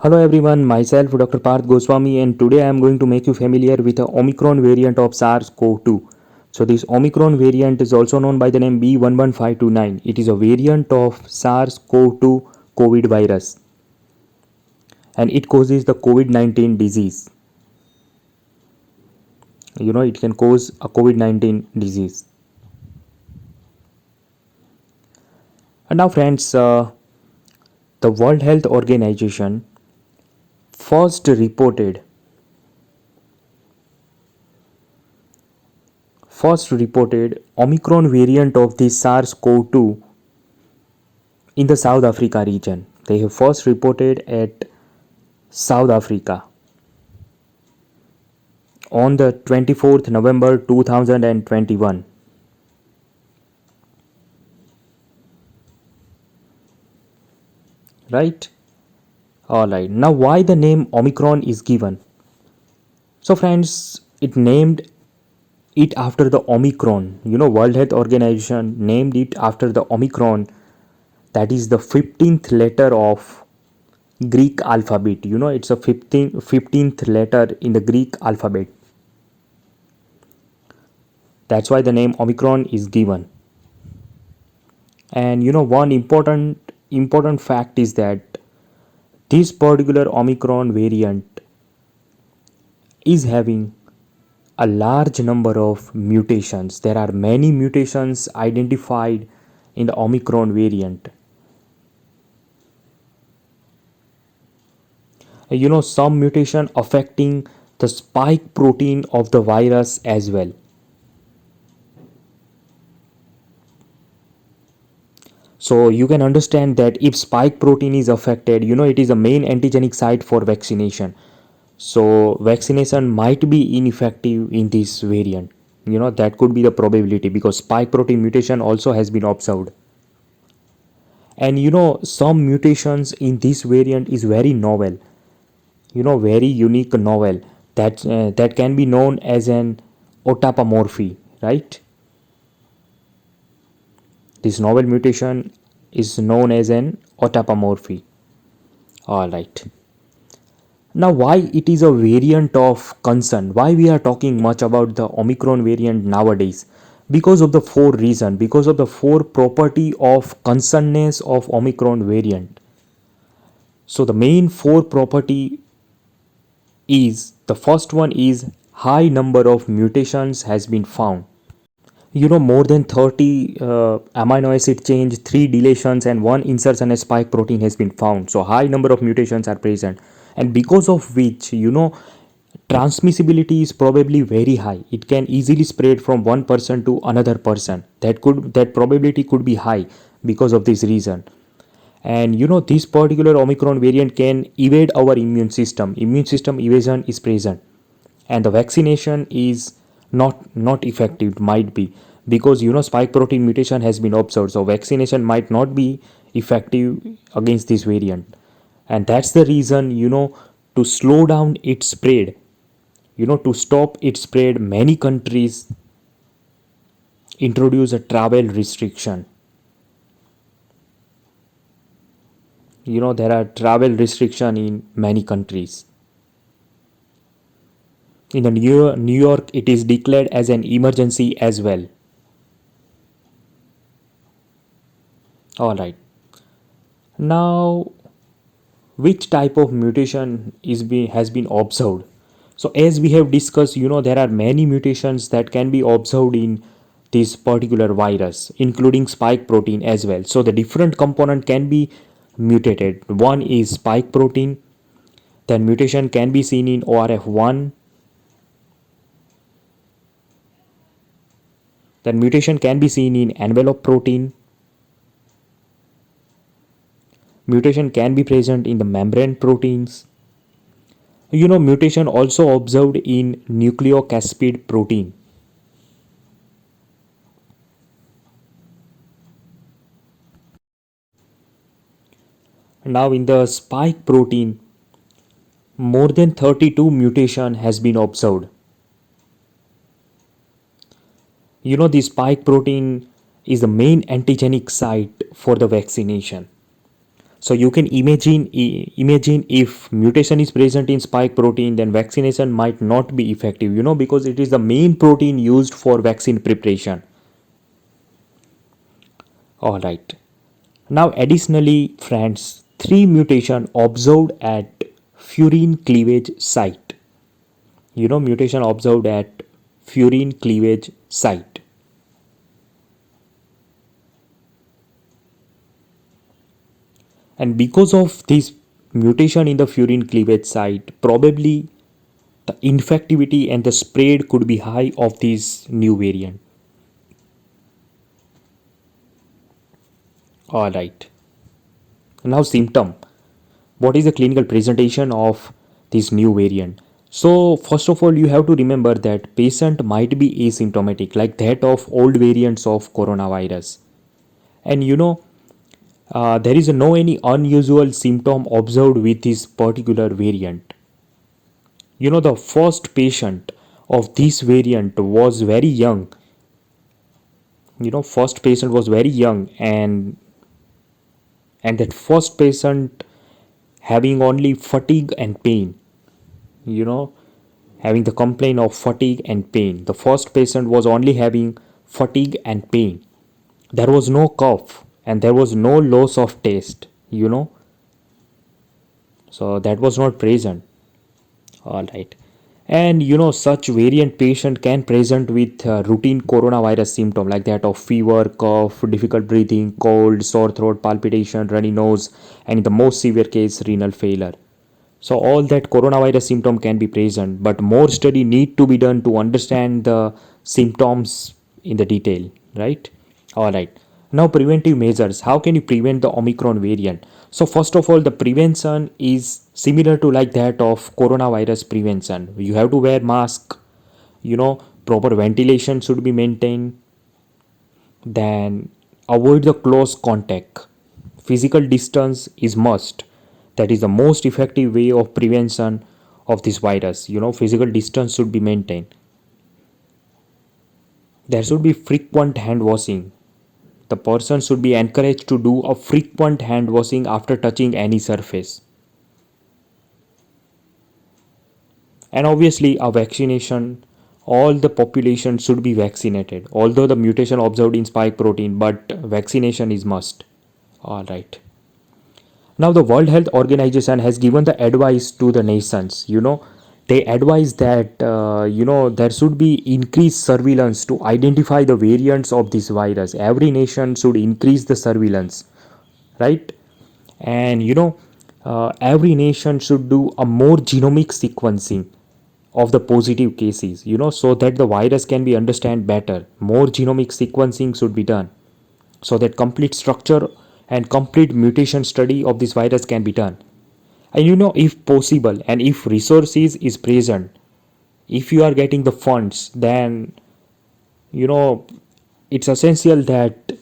Hello everyone, myself Dr. Parth Goswami, and today I am going to make you familiar with the Omicron variant of SARS-CoV-2. So this Omicron variant is also known by the name B11529. It is a variant of SARS-CoV-2 COVID virus, and it causes the COVID-19 disease. It can cause a COVID-19 disease. And now friends, the World Health Organization first reported Omicron variant of the SARS-CoV-2 in the South Africa region. They have first reported at South Africa on the 24th November 2021. Right? Alright. Now why the name Omicron is given? So friends, it named it after the Omicron. World Health Organization named it after the Omicron, that is the 15th letter of Greek alphabet. It's a 15th letter in the Greek alphabet. That's why the name Omicron is given. And one important fact is that this particular Omicron variant is having a large number of mutations. There are many mutations identified in the Omicron variant. Some mutation affecting the spike protein of the virus as well. So you can understand that if spike protein is affected, it is the main antigenic site for vaccination. So vaccination might be ineffective in this variant. That could be the probability because spike protein mutation also has been observed. And some mutations in this variant is very novel. Very unique novel that can be known as an otapomorphy, right? This novel mutation is known as an otapomorphy. All right. Now, why it is a variant of concern? Why we are talking much about the Omicron variant nowadays? Because of the four reason. Because of the four property of concernness of Omicron variant. So the main four property is, the first one is high number of mutations has been found. More than 30 amino acid change, 3 deletions and 1 insertion as spike protein has been found. So high number of mutations are present, and because of which transmissibility is probably very high. It can easily spread from one person to another person. That probability could be high because of this reason. And this particular Omicron variant can evade our immune system evasion is present, and the vaccination is not effective, might be, because spike protein mutation has been observed, so vaccination might not be effective against this variant. And that's the reason, to slow down its spread, to stop its spread, many countries introduce a travel restriction. There are travel restriction in many countries. In the New York, it is declared as an emergency as well. All right. Now, which type of mutation has been observed? So, as we have discussed, there are many mutations that can be observed in this particular virus, including spike protein as well. So, the different component can be mutated. One is spike protein. Then mutation can be seen in ORF1. Then mutation can be seen in envelope protein. Mutation can be present in the membrane proteins. Mutation also observed in nucleocapsid protein. Now in the spike protein, more than 32 mutation has been observed. The spike protein is the main antigenic site for the vaccination. So you can imagine if mutation is present in spike protein, then vaccination might not be effective, because it is the main protein used for vaccine preparation. All right. Now, additionally, friends, three mutation observed at furin cleavage site. Mutation observed at furin cleavage site. And because of this mutation in the furin cleavage site, probably the infectivity and the spread could be high of this new variant. All right. Now, symptom. What is the clinical presentation of this new variant? So, first of all, you have to remember that patient might be asymptomatic, like that of old variants of coronavirus. And there is no any unusual symptom observed with this particular variant. The first patient of this variant was very young. First patient was very young, and that first patient having only fatigue and pain, you know having the complaint of fatigue and pain. The first patient was only having fatigue and pain. There was no cough and there was no loss of taste. So that was not present. All right. And such variant patient can present with routine coronavirus symptom like that of fever, cough, difficult breathing, cold, sore throat, palpitation, runny nose, and in the most severe case, renal failure. So all that coronavirus symptom can be present, but more study need to be done to understand the symptoms in the detail, right? All right. Now preventive measures. How can you prevent the Omicron variant? So first of all, the prevention is similar to like that of coronavirus prevention. You have to wear mask, proper ventilation should be maintained, then avoid the close contact. Physical distance is must. That is the most effective way of prevention of this virus. Physical distance should be maintained. There should be frequent hand washing. The person should be encouraged to do a frequent hand washing after touching any surface. And obviously, a vaccination, all the population should be vaccinated. Although the mutation observed in spike protein, but vaccination is must. All right. Now, the World Health Organization has given the advice to the nations. They advise that there should be increased surveillance to identify the variants of this virus. Every nation should increase the surveillance, right? And every nation should do a more genomic sequencing of the positive cases. So that the virus can be understand better. More genomic sequencing should be done so that complete structure and complete mutation study of this virus can be done. And if possible and if resources is present, if you are getting the funds, then it's essential that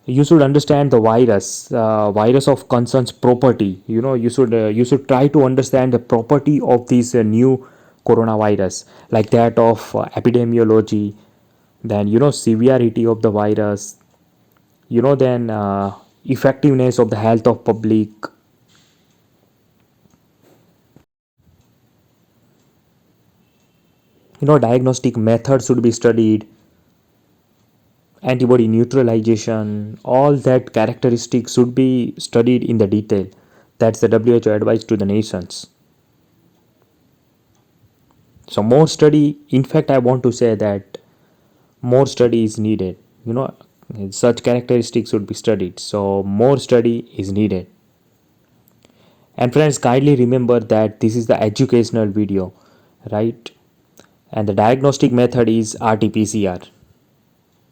you should understand the virus of concern's property. You should try to understand the property of this new coronavirus, like that of epidemiology, then severity of the virus, then effectiveness of the health of public. Diagnostic methods should be studied, antibody neutralization, all that characteristics should be studied in the detail. That's the WHO advice to the nations. So more study, in fact, I want to say that more study is needed. Such characteristics should be studied. So more study is needed. And friends, kindly remember that this is the educational video, right? And the diagnostic method is RT-PCR.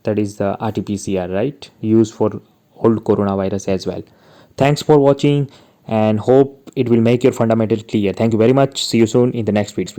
That is the RT-PCR, right? Used for old coronavirus as well. Thanks for watching and hope it will make your fundamentals clear. Thank you very much. See you soon in the next video.